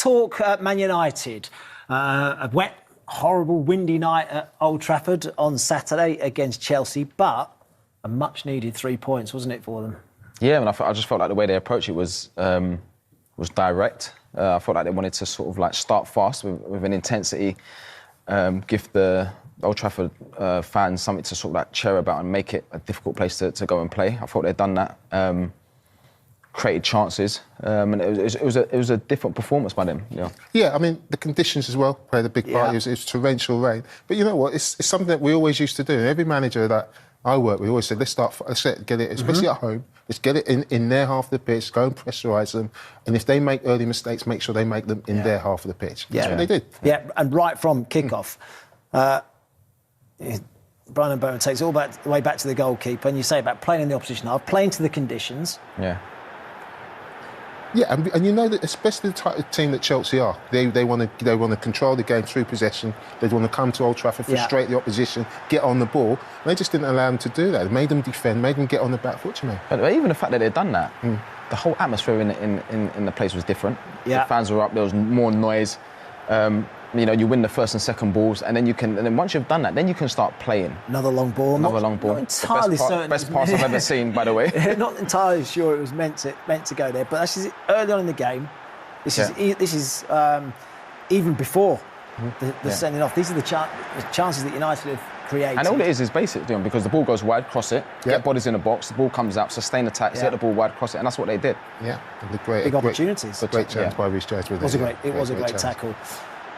talk Man United. A wet, horrible, windy night at Old Trafford on Saturday against Chelsea, but a much-needed 3 points, wasn't it, for them? Yeah, and I just felt like the way they approached it was direct. I felt like they wanted to sort of like start fast with an intensity, give the Old Trafford fans something to sort of like cheer about and make it a difficult place to go and play. I thought they'd done that. Created chances, and it was a different performance by them. You know? Yeah, I mean the conditions as well played a big part. It was torrential rain, but you know what? It's something that we always used to do. And every manager that I work with always said, let's get it, especially at home. Let's get it in their half of the pitch. Go and pressurise them, and if they make early mistakes, make sure they make them in their half of the pitch. That's what they did. Yeah, and right from kick-off. Brian Bowman takes it all the way back to the goalkeeper, and you say about playing in the opposition half, playing to the conditions. Yeah, and you know that especially the type of team that Chelsea are, they want to control the game through possession. They want to come to Old Trafford, frustrate the opposition, get on the ball. And they just didn't allow them to do that. They made them defend, made them get on the back foot. But even the fact that they'd done that, the whole atmosphere in the place was different. Yeah. The fans were up. There was more noise. You know, you win the first and second balls, and then once you've done that, then you can start playing. Another long ball. Not entirely certain. Best pass I've ever seen, by the way. Not entirely sure it was meant to go there, but that's early on in the game. This is even before the sending off. These are the chances that United have created. And all it is basic, doing because the ball goes wide, cross it, get bodies in the box, the ball comes out, sustain attack, set the ball wide, cross it, and that's what they did. Yeah, big opportunities. A great chance by Rhys James. It was a great tackle.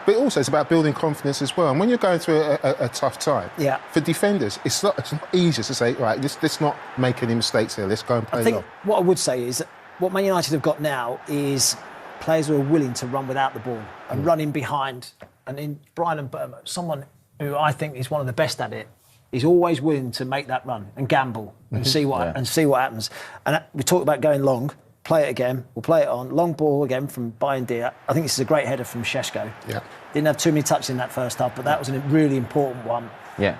But also it's about building confidence as well. And when you're going through a tough time, for defenders, it's not easy to say, right, let's not make any mistakes here. Let's go and play. I think what I would say is that what Man United have got now is players who are willing to run without the ball and run in behind. And in Brian Burma, someone who I think is one of the best at it, is always willing to make that run and gamble and see what happens. And we talked about going long. Play it again. We'll play it on. Long ball again from Bayindir. I think this is a great header from Šeško. Yeah. Didn't have too many touches in that first half, but that was a really important one. Yeah.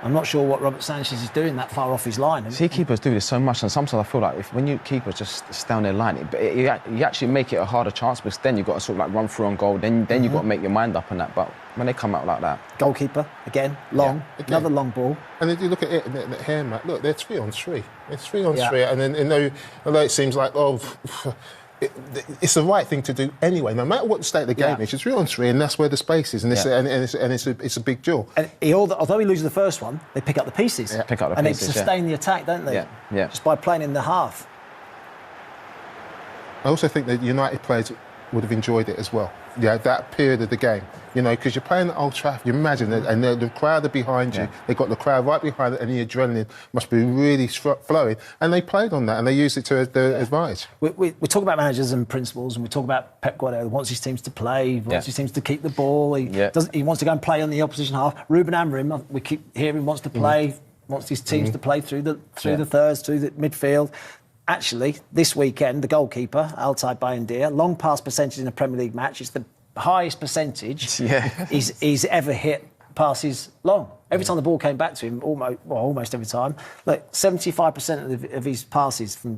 I'm not sure what Robert Sanchez is doing that far off his line. See, keepers do this so much, and sometimes I feel like when you keepers just stay on their line, you actually make it a harder chance, because then you've got to sort of like run through on goal, then you've got to make your mind up on that. But when they come out like that... Goalkeeper, again, long, another long ball. And then you look at it here, Matt, look, they're 3 on 3. They're 3 on 3, and then although it seems like, it's the right thing to do anyway, no matter what the state of the game is. It's 3 on 3, and that's where the space is, and it's a big duel. And although he loses the first one, they pick up the pieces. Yeah. Pick up the and pieces, they sustain the attack, don't they? Yeah. Just by playing in the half. I also think that United players would have enjoyed it as well. Yeah, that period of the game, because you're playing at Old Trafford. You imagine it, and the crowd are behind you. They've got the crowd right behind it, and the adrenaline must be really flowing. And they played on that, and they used it to their advantage. We talk about managers and principles, and we talk about Pep Guardiola. He wants his teams to play, wants his teams to keep the ball. He wants to go and play on the opposition half. Ruben Amorim, we keep hearing, wants to play, wants his teams to play through the thirds, through the midfield. Actually, this weekend, the goalkeeper, Altay Bayindir, long pass percentage in a Premier League match. It's the highest percentage he's ever hit passes long. Every time the ball came back to him, almost every time. Look, 75% of his passes from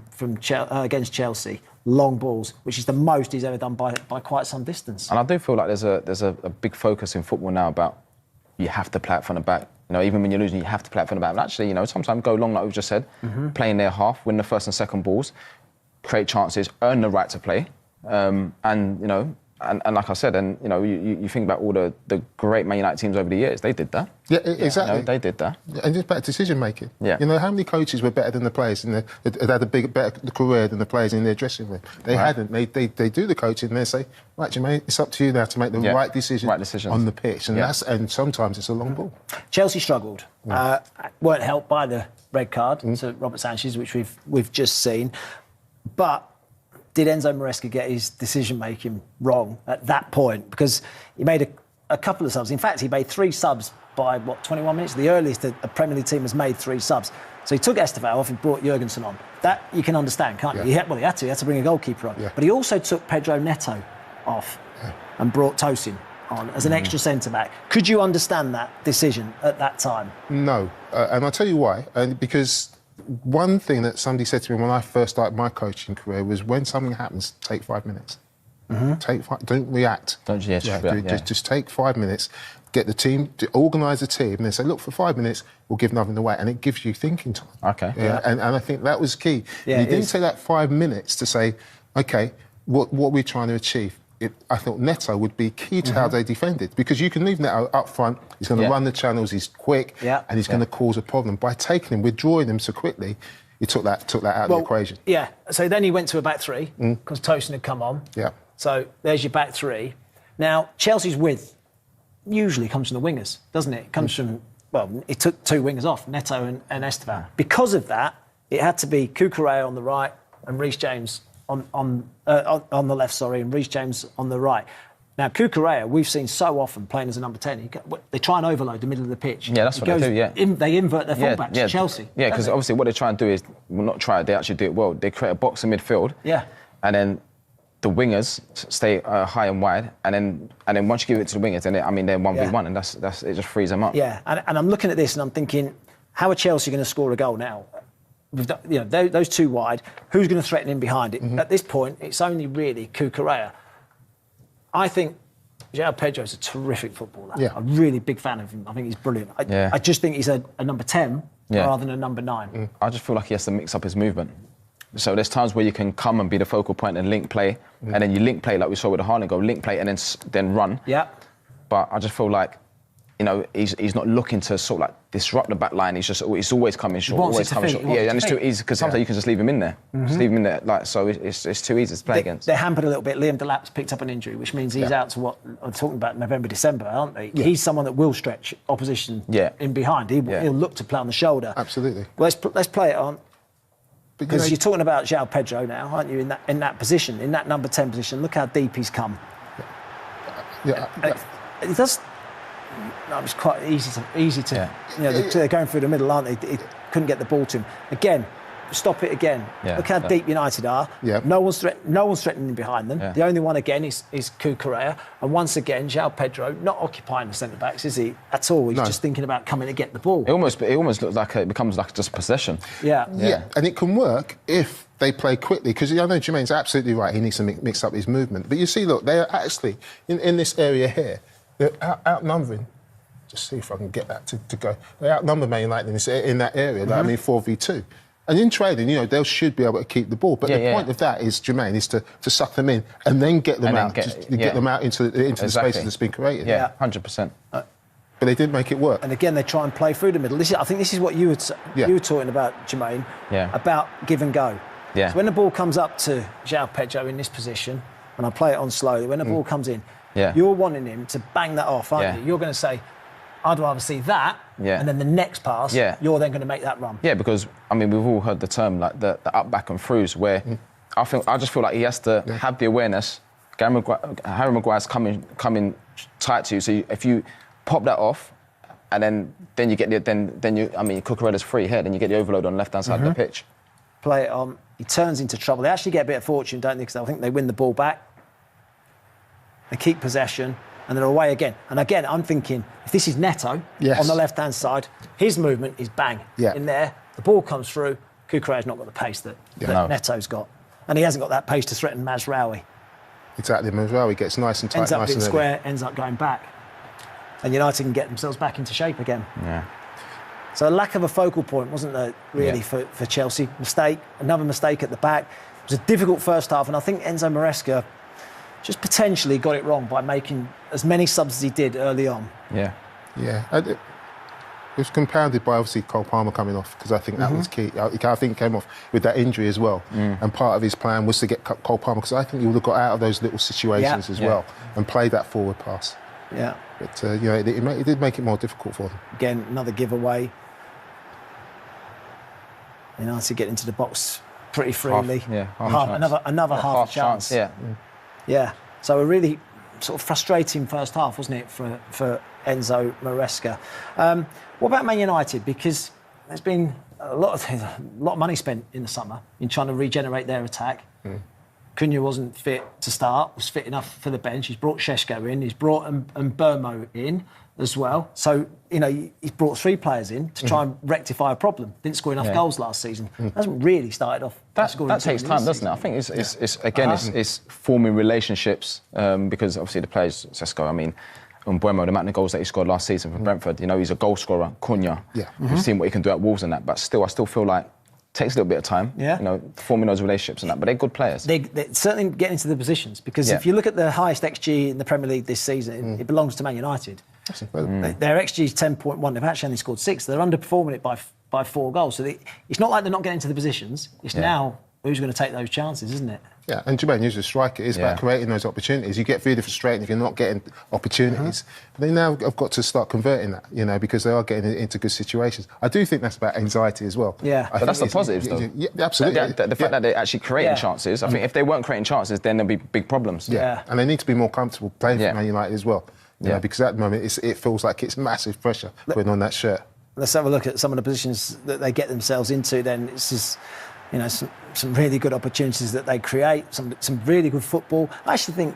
against Chelsea, long balls, which is the most he's ever done by quite some distance. And I do feel like there's a big focus in football now about you have to play it from the back. Even when you're losing, you have to play it from the back. And actually, sometimes go long, like we've just said, play in their half, win the first and second balls, create chances, earn the right to play. And like I said, you think about all the great Man United teams over the years, they did that. Yeah, exactly. They did that. And just better decision making. Yeah. How many coaches were better than the players and had a better career than the players in their dressing room? They hadn't. They do the coaching and they say, right, Jermaine, it's up to you now to make the right decision on the pitch. And sometimes it's a long ball. Chelsea struggled. Weren't helped by the red card to Robert Sanchez, which we've just seen. But did Enzo Maresca get his decision-making wrong at that point? Because he made a couple of subs. In fact, he made 3 subs by, 21 minutes? The earliest a Premier League team has made 3 subs. So he took Estevao off and brought Jurgensen on. That you can understand, can't you? He had to bring a goalkeeper on. Yeah. But he also took Pedro Neto off and brought Tosin on as an extra centre-back. Could you understand that decision at that time? No. And I'll tell you why. Because one thing that somebody said to me when I first started my coaching career was, when something happens, take 5 minutes. Don't react. Just take 5 minutes, get the team, to organise the team, and then say, look, for 5 minutes, we'll give nothing away. And it gives you thinking time. Okay. And I think that was key. Yeah, you didn't take that 5 minutes to say, OK, what are we trying to achieve? I thought Neto would be key to how they defended, because you can leave Neto up front, he's going to run the channels, he's quick, and he's going to cause a problem. By taking him, withdrawing him so quickly, he took that out of the equation. Yeah, so then he went to a back three, because Tosin had come on. Yeah. So there's your back three. Now, Chelsea's width usually comes from the wingers, doesn't it? It comes from, well, it took two wingers off, Neto and Esteban. Because of that, it had to be Cucurella on the right and Reece James on the left, and Reece James on the right. Now, Cucurella, we've seen so often playing as a number 10. They try and overload the middle of the pitch. Yeah, that's what they do, yeah. They invert their fullbacks, Chelsea. Yeah, because obviously what they try and do is, well, not try, they actually do it well. They create a box in midfield. Yeah. And then the wingers stay high and wide, and then once you give it to the wingers, then they're 1v1, and that's it just frees them up. Yeah, and I'm looking at this and I'm thinking, how are Chelsea going to score a goal now? We've done, those two wide. Who's going to threaten in behind it? At this point, it's only really Cucurella. I think João Pedro is a terrific footballer. Yeah. I'm a really big fan of him. I think he's brilliant. I just think he's a number 10 rather than a number 9. I just feel like he has to mix up his movement. So there's times where you can come and be the focal point and link play, and then you link play like we saw with the Haaland goal, link play and then run. Yeah. But I just feel like, he's not looking to sort of like disrupt the back line. He's always coming short, always coming short. Yeah, and it's too easy because sometimes you can just leave him in there. Just leave him in there, so it's too easy to play against. They're hampered a little bit. Liam Delap's picked up an injury, which means he's out to what I'm talking about, November, December, aren't they? Yeah. He's someone that will stretch opposition in behind. He'll look to play on the shoulder. Absolutely. Well, let's play it on. Because you're talking about João Pedro now, aren't you? In that position, in that number 10 position. Look how deep he's come. It does. No, it's quite easy to. They're going through the middle, aren't they? He couldn't get the ball to him. Again, stop it again. Yeah, look how deep United are. Yeah. No one's threatening behind them. Yeah. The only one again is Cucurella. And once again, João Pedro not occupying the centre backs, is he at all? He's just thinking about coming to get the ball. It almost looks like it becomes like just possession. Yeah, and it can work if they play quickly, because I know Jermaine's absolutely right. He needs to mix up his movement. But you see, look, they are actually in this area here. They're outnumbering. Just see if I can get that to go. They outnumber Man United in that area. 4v2. And in trading, they should be able to keep the ball. But the point of that is, Jermaine, is to suck them in and then get them out, get them out into the spaces that's been created. Yeah, 100%. But they did make it work. And again, they try and play through the middle. I think this is what you were talking about, Jermaine, about give and go. Yeah. So when the ball comes up to João Pedro in this position, and I play it on slowly, when the ball comes in, you're wanting him to bang that off, aren't you? You're going to say, I'd rather see that, and then the next pass, you're then going to make that run. Yeah, because, we've all heard the term, like, the up, back and throughs, where I just feel like he has to have the awareness. Harry Maguire's coming tight to you, so if you pop that off, and then you get Cucurella's free here, then you get the overload on the left-hand side of the pitch. Play it on, he turns into trouble. They actually get a bit of fortune, don't they, because I think they win the ball back. They keep possession. And they're away again. And again, I'm thinking, if this is Neto on the left-hand side, his movement is bang in there. The ball comes through. Cucurella's not got the pace that Neto's got. And he hasn't got that pace to threaten Mazraoui. Exactly, Mazraoui gets nice and tight, ends up nice in square, ends up going back. And United can get themselves back into shape again. Yeah. So a lack of a focal point, wasn't there, really, for Chelsea? Another mistake at the back. It was a difficult first half, and I think Enzo Maresca just potentially got it wrong by making as many subs as he did early on. Yeah. It was compounded by, obviously, Cole Palmer coming off, because I think that was key. I think he came off with that injury as well. And part of his plan was to get Cole Palmer, because I think he would have got out of those little situations as well and played that forward pass. Yeah. But, it did make it more difficult for them. Again, another giveaway. United get into the box pretty freely. Another half chance. Yeah, so a really sort of frustrating first half, wasn't it, for Enzo Maresca? What about Man United? Because there's been a lot of money spent in the summer in trying to regenerate their attack. Cunha wasn't fit to start, was fit enough for the bench. He's brought Šeško in, he's brought Burmo in as well. So, he's brought 3 players in to try and rectify a problem. Didn't score enough goals last season. Hasn't really started off scoring. That takes time, doesn't it? I think it's forming relationships because obviously the players, Šeško, I mean, Burmo, the amount of goals that he scored last season for Brentford, he's a goal scorer. Cunha, we've seen what he can do at Wolves and that, but still, I still feel like takes a little bit of time, forming those relationships and that. But they're good players. They're certainly getting into the positions because if you look at the highest XG in the Premier League this season, it belongs to Man United. That's incredible. Their XG is 10.1. They've actually only scored 6. They're underperforming it by 4 goals. So it's not like they're not getting into the positions. It's now who's going to take those chances, isn't it? Yeah, and Jermaine, as a striker, it's about creating those opportunities. You get really frustrated if you're not getting opportunities. But they now have got to start converting that, because they are getting into good situations. I do think that's about anxiety as well. Yeah. But that's the positives, though. Yeah, absolutely. The fact that they're actually creating chances. I think if they weren't creating chances, then there'd be big problems. Yeah. And they need to be more comfortable playing for Man United as well. Because at the moment, it feels like it's massive pressure putting on that shirt. Let's have a look at some of the positions that they get themselves into then. It's just, some really good opportunities that they create, some really good football. I actually think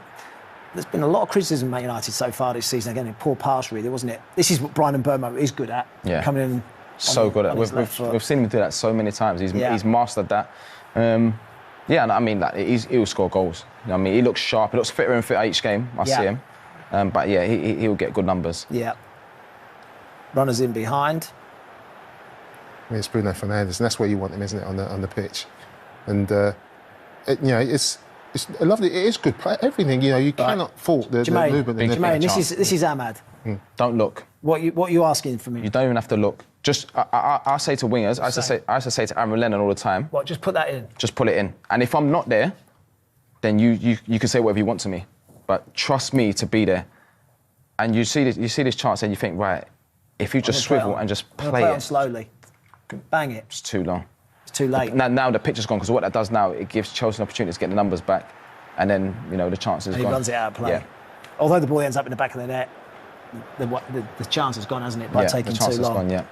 there's been a lot of criticism of Man United so far this season. Again, poor pass really, wasn't it? This is what Brian Burmo is good at. Yeah. Coming in. So good at it. We've seen him do that so many times. He's mastered that. And I mean, he'll score goals. I mean, he looks sharp. He looks fitter and fitter each game. I see him. But he'll get good numbers. Yeah. Runners in behind. I mean, it's Bruno Fernandes, and that's where you want him, isn't it, on the pitch? And it's lovely. It is good play. Everything, you cannot fault the movement. Jermaine, this is Ahmad. Don't look. What are you asking from me? You don't even have to look. Just I say to wingers, I used to say to Aaron Lennon all the time. What? Just put that in. Just put it in. And if I'm not there, then you can say whatever you want to me, but trust me to be there. And you see this chance and you think, right, if you just swivel and just play it slowly, bang it. It's too long. It's too late. Now the pitch is gone because what that does now, it gives Chelsea an opportunity to get the numbers back, and then the chances. And he runs it out of play. Yeah. Although the ball ends up in the back of the net, the chance has gone, hasn't it? By taking too long. The chance has gone. Yeah.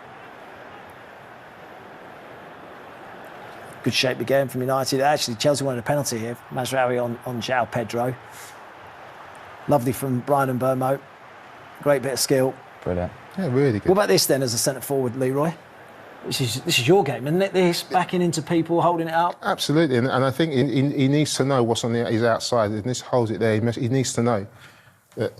Good shape again from United. Actually, Chelsea wanted a penalty here. Mazraoui on João Pedro. Lovely from Brian Burmo. Great bit of skill. Brilliant. Yeah, really good. What about this then as a centre forward, Leroy? This is your game, isn't it? This backing into people, holding it up. Absolutely, and I think he needs to know what's on his outside. And this holds it there. He needs to know that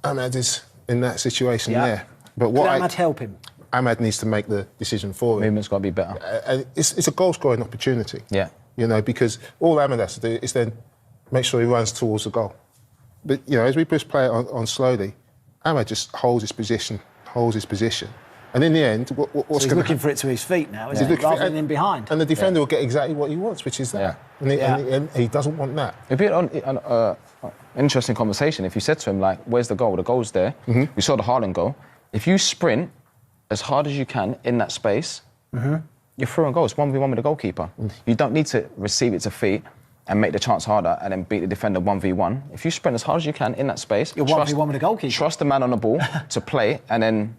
Ahmad is in that situation there. But Could Ahmad help him? Ahmad needs to make the decision for him. Movement's got to be better. It's a goal-scoring opportunity. Yeah. Because all Ahmad has to do is then make sure he runs towards the goal. But as we just play it on slowly, Ahmad just holds his position. And in the end, what's he's looking for it to his feet now, isn't he? Rather than in behind. And the defender will get exactly what he wants, which is that. Yeah. And he doesn't want that. It'd be an interesting conversation if you said to him, like, where's the goal? The goal's there. Mm-hmm. We saw the Haaland goal. If you sprint as hard as you can in that space, you're through on goal. It's 1v1 with the goalkeeper. You don't need to receive it to feet and make the chance harder and then beat the defender 1v1. If you sprint as hard as you can in that space... You're 1v1 with the goalkeeper. Trust the man on the ball to play and then...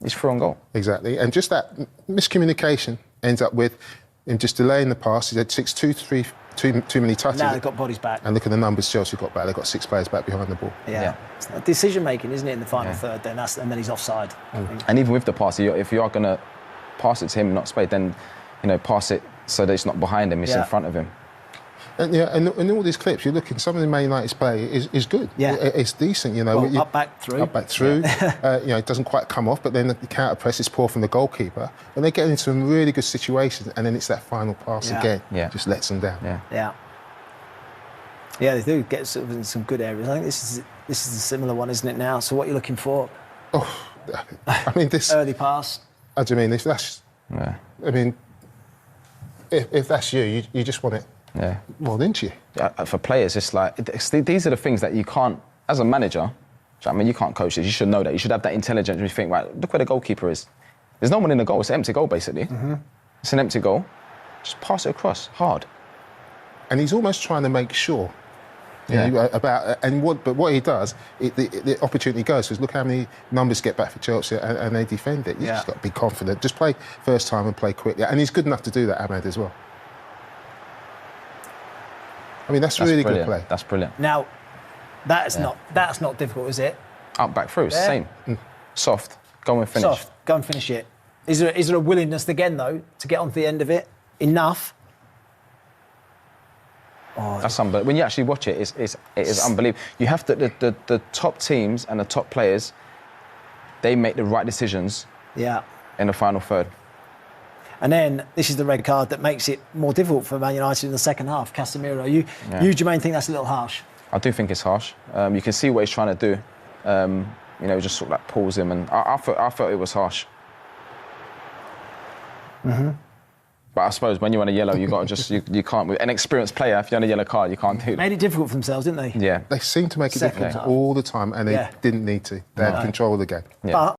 He's through on goal. Exactly. And just that miscommunication ends up with him just delaying the pass. He's had 6-2-3, too many touches. Now they've got bodies back. And look at the numbers Chelsea got back. They've got 6 players back behind the ball. Yeah. It's decision-making, isn't it, in the final third then? And then he's offside. And even with the pass, if you are going to pass it to him, not Spade, then, pass it so that it's not behind him, it's in front of him. And in all these clips, you're looking, some of the Man United's play is good. Yeah. It's decent, Well, up, back, through. It doesn't quite come off, but then the counter press is poor from the goalkeeper. And they get into some really good situations, and then it's that final pass again. Yeah. Just lets them down. Yeah, they do get sort of in some good areas. I think this is a similar one, isn't it, now? So what are you looking for? This... Early pass. If that's... Yeah. If that's you just want it. Yeah. Well, didn't you? For players, it's like... these are the things that you can't... As a manager, you can't coach this. You should know that. You should have that intelligence when you think, right, look where the goalkeeper is. There's no one in the goal. It's an empty goal, basically. Mm-hmm. It's an empty goal. Just pass it across, hard. And he's almost trying to make sure but what he does, the opportunity goes. Because look how many numbers get back for Chelsea and they defend it. You just got to be confident. Just play first time and play quickly. And he's good enough to do that, Ahmad, as well. I mean, that's really brilliant. good play. That's brilliant. Now, that's not difficult, is it? Up, back, through, Yeah. same. Soft, go and finish. Soft, go and finish it. Is there a willingness again, though, to get onto the end of it? Enough? That's unbelievable. When you actually watch it, it is unbelievable. You have to, the top teams and the top players, they make the right decisions in the final third. And then this is the red card that makes it more difficult for Man United in the second half. Casemiro, you Jermaine, think that's a little harsh? I do think it's harsh. You can see what he's trying to do. You know, just sort of like pulls him, and I felt it was harsh. But I suppose when you're on a yellow, you got to just you can't. With an experienced player, if you're on a yellow card, you can't do that. Made it difficult for themselves, didn't they? Yeah. They seem to make it Second difficult half. all the time, and they didn't need to. They had control of the game. Yeah. But